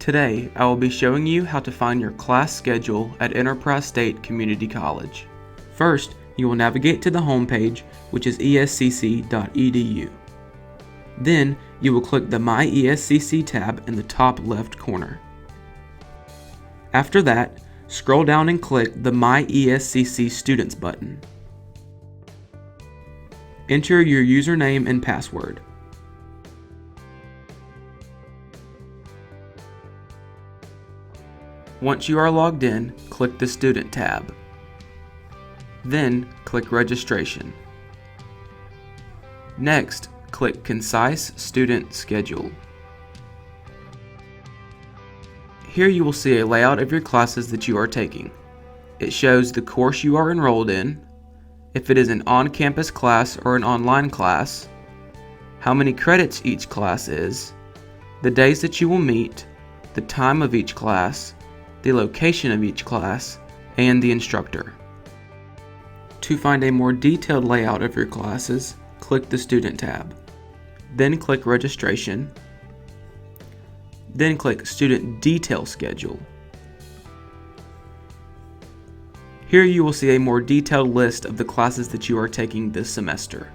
Today, I will be showing you how to find your class schedule at Enterprise State Community College. First, you will navigate to the home page, which is escc.edu. Then, you will click the MyESCC tab in the top left corner. After that, scroll down and click the MyESCC Students button. Enter your username and password. Once you are logged in, click the Student tab. Then, click Registration. Next, click Concise Student Schedule. Here you will see a layout of your classes that you are taking. It shows the course you are enrolled in, if it is an on-campus class or an online class, how many credits each class is, the days that you will meet, the time of each class, the location of each class, and the instructor. To find a more detailed layout of your classes, click the Student tab. Then click Registration. Then click Student Detail Schedule. Here you will see a more detailed list of the classes that you are taking this semester.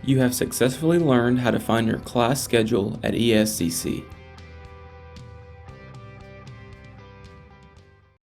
You have successfully learned how to find your class schedule at ESCC.